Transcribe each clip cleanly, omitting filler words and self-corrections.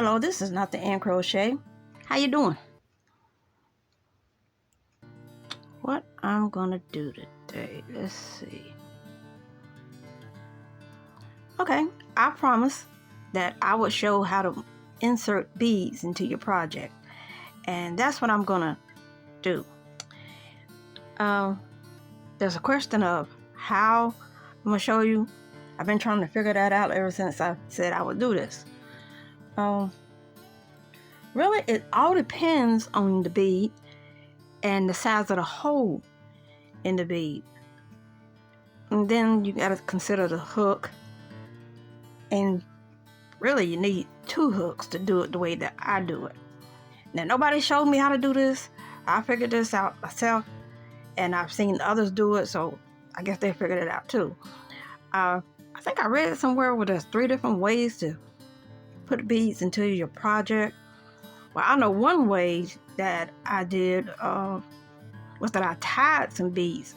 Hello, this is Not the End Crochet. How you doing? What I'm gonna do today, let's see. Okay, I promised that I would show how to insert beads into your project, and that's what I'm gonna do. There's a question of how I'm gonna show you. I've been trying to figure that out ever since I said I would do this. Really, it all depends on the bead and the size of the hole in the bead. And then you gotta consider the hook. And really, you need 2 hooks to do it the way that I do it. Now, nobody showed me how to do this. I figured this out myself, and I've seen others do it, so I guess they figured it out too. I think I read somewhere where there's 3 different ways to put beads into your project. Well, I know one way that I did was that I tied some beads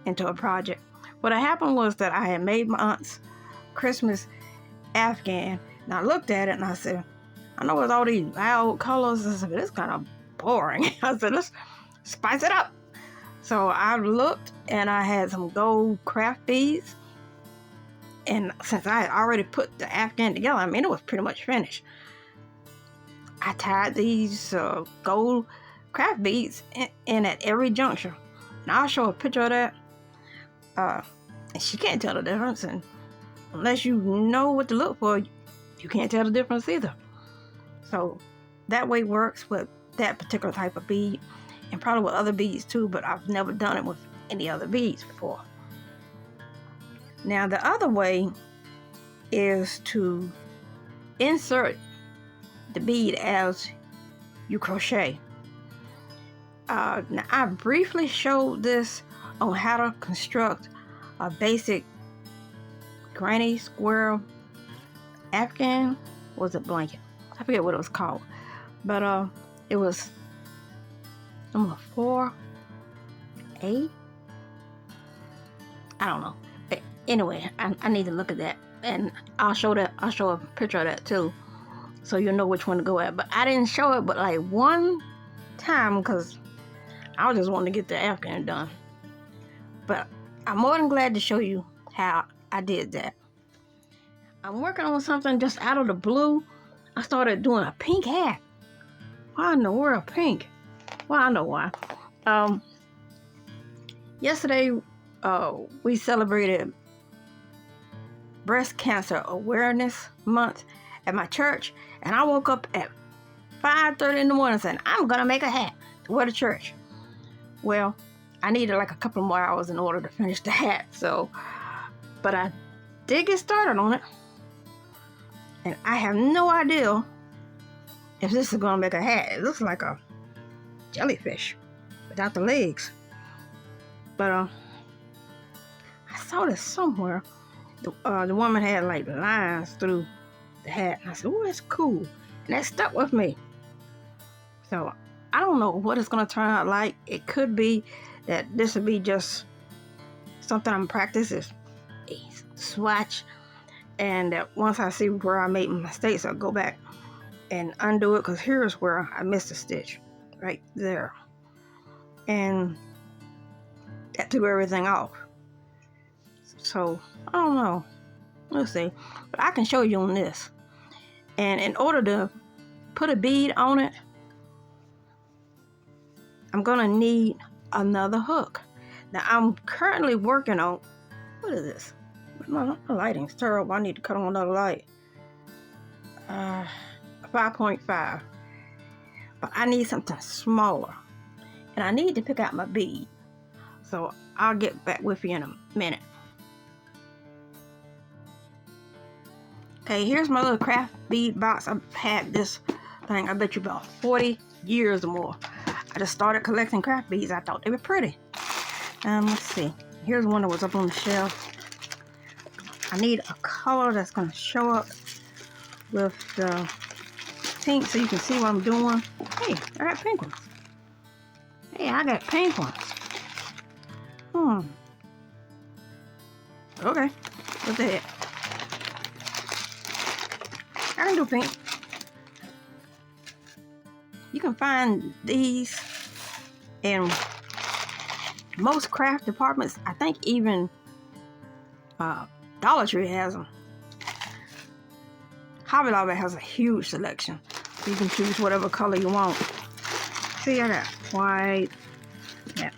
into a project. What had happened was that I had made my aunt's Christmas Afghan, and I looked at it and I said, I know it's all these loud colors. I said, it's kind of boring. I said, let's spice it up. So I looked and I had some gold craft beads. And since I had already put the Afghan together, I mean, it was pretty much finished. I tied these gold craft beads in at every juncture. And I'll show a picture of that. And she can't tell the difference. And unless you know what to look for, you can't tell the difference either. So that way works with that particular type of bead. And probably with other beads too, but I've never done it with any other beads before. Now the other way is to insert the bead as you crochet. Now I briefly showed this on how to construct a basic granny square Afghan. Was it blanket? I forget what it was called, but it was number 4A. I don't know. But anyway, I need to look at that, and I'll show a picture of that too, so you'll know which one to go at. But I didn't show it but like one time because I was just wanting to get the Afghan done. But I'm more than glad to show you how I did that. I'm working on something just out of the blue. I started doing a pink hat. Why in the world pink? Well, I know why. Yesterday we celebrated Breast Cancer Awareness Month at my church, and I woke up at 5:30 in the morning saying, I'm gonna make a hat to wear to church. Well, I needed like a couple more hours in order to finish the hat, but I did get started on it, and I have no idea if this is gonna make a hat. It looks like a jellyfish without the legs, but I saw this somewhere. The woman had like lines through the hat, and I said, oh, that's cool, and that stuck with me. So I don't know what it's gonna turn out like. It could be that this would be just something I'm practicing, a swatch, and that once I see where I made mistakes, I'll go back and undo it, because here's where I missed a stitch right there, and that threw everything off. So I don't know, let's see, but I can show you on this. And in order to put a bead on it, I'm gonna need another hook. Now I'm currently working on, what is this? My lighting's terrible. I need to cut on another light. 5.5. But I need something smaller, and I need to pick out my bead. So I'll get back with you in a minute. Okay, here's my little craft bead box. I've had this thing, I bet you, about 40 years or more. I just started collecting craft beads. I thought they were pretty. Let's see. Here's one that was up on the shelf. I need a color that's going to show up with the pink so you can see what I'm doing. Hey, I got pink ones. Hey, I got pink ones. Okay, what the heck? I can do pink. You can find these in most craft departments. I think even Dollar Tree has them. Hobby Lobby has a huge selection. You can choose whatever color you want. See, I got white, got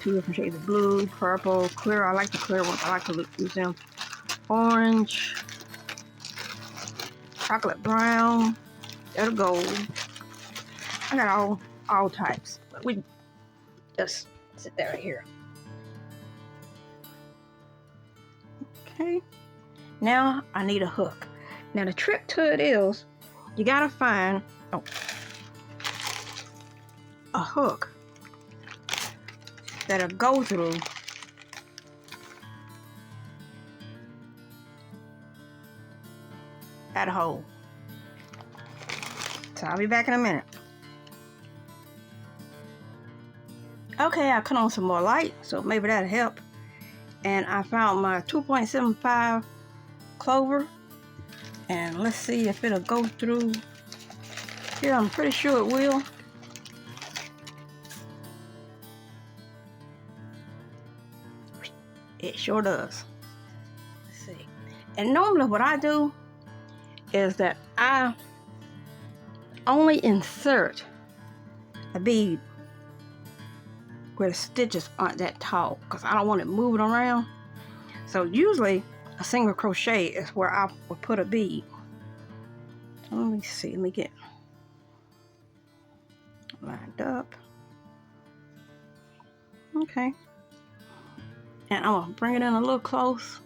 2 different shades of blue, purple, clear. I like the clear ones. I like to use them. Orange, chocolate brown, there's gold. I got all types. But we just sit there right here. Okay. Now I need a hook. Now the trick to it is you gotta find a hook that'll go through that hole. So I'll be back in a minute. Okay, I cut on some more light, so maybe that'll help. And I found my 2.75 clover. And let's see if it'll go through here. I'm pretty sure it will. It sure does. Let's see. And normally what I do is that I only insert a bead where the stitches aren't that tall, because I don't want it moving around. So usually a single crochet is where I would put a bead. So let me see, let me get lined up. Okay. And I'm gonna bring it in a little close.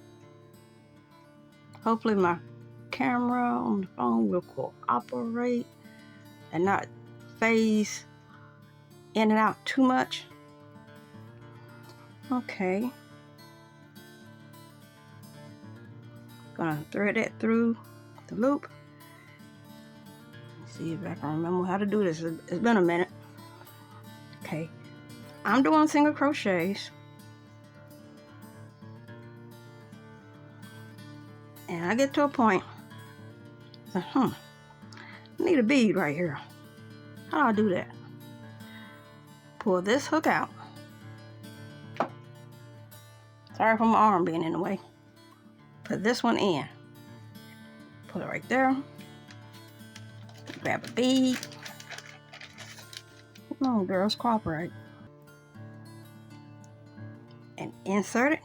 Hopefully my camera on the phone will cooperate and not phase in and out too much. Okay. Gonna thread that through the loop. Let's see if I can remember how to do this. It's been a minute. Okay. I'm doing single crochets. And I get to a point. I need a bead right here. How do I do that? Pull this hook out. Sorry for my arm being in the way. Put this one in. Put it right there. Grab a bead. Come on, girls, cooperate. And insert it.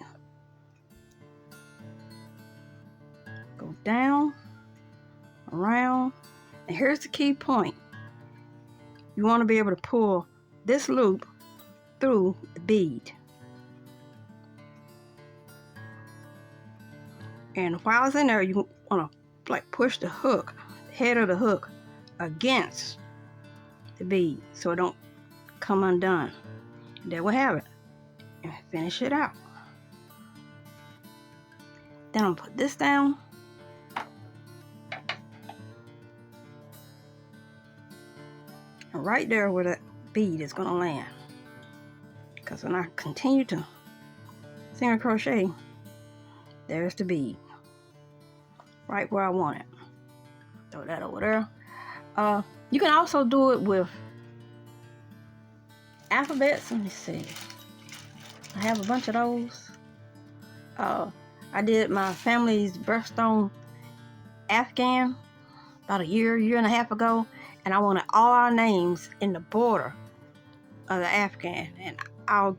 Go down, around. And here's the key point. You want to be able to pull this loop through the bead. And while it's in there, you want to like push the hook, the head of the hook, against the bead so it don't come undone. And there we have it. And finish it out. Then I'm gonna put this down. And right there where that bead is gonna land. Because when I continue to single crochet, there's the bead. Right where I want it. Throw that over there. You can also do it with alphabets. Let me see. I have a bunch of those. I did my family's birthstone Afghan about a year and a half ago, and I wanted all our names in the border of the Afghan, and I'll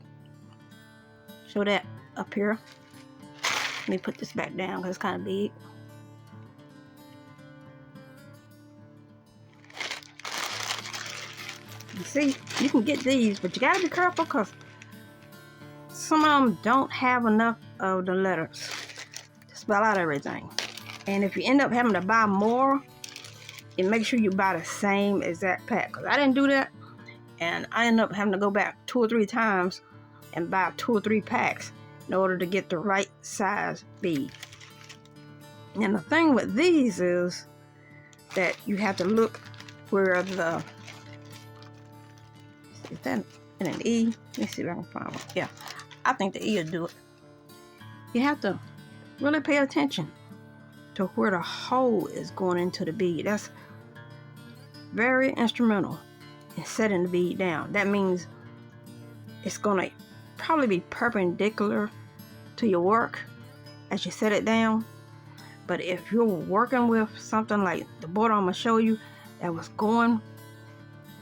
show that up here. Let me put this back down because it's kind of big. You see, you can get these, but you gotta be careful because some of them don't have enough of the letters to spell out everything. And if you end up having to buy more, and make sure you buy the same exact pack. Because I didn't do that, and I ended up having to go back 2 or 3 times and buy 2 or 3 packs in order to get the right size bead. And the thing with these is that you have to look where the, is that an E? Let me see if I can find one. Yeah, I think the E will do it. You have to really pay attention to where the hole is going into the bead. That's very instrumental and setting the bead down. That means it's gonna probably be perpendicular to your work as you set it down. But if you're working with something like the border I'm gonna show you that was going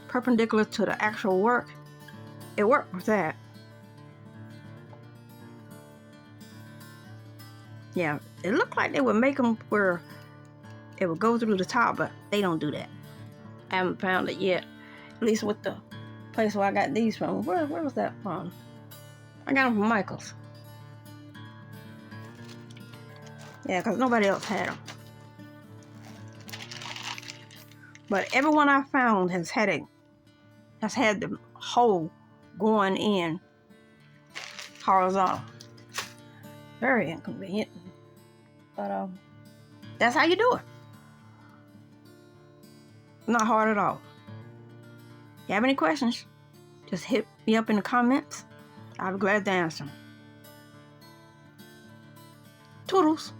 perpendicular to the actual work, it worked with that. Yeah, it looked like they would make them where it would go through the top, but they don't do that. I haven't found it yet. At least with the place where I got these from. Where was that from? I got them from Michael's. Yeah, because nobody else had them. But everyone I found has had the hole going in horizontal. Very inconvenient. But that's how you do it. Not hard at all. If you have any questions, just hit me up in the comments. I'll be glad to answer them. Toodles.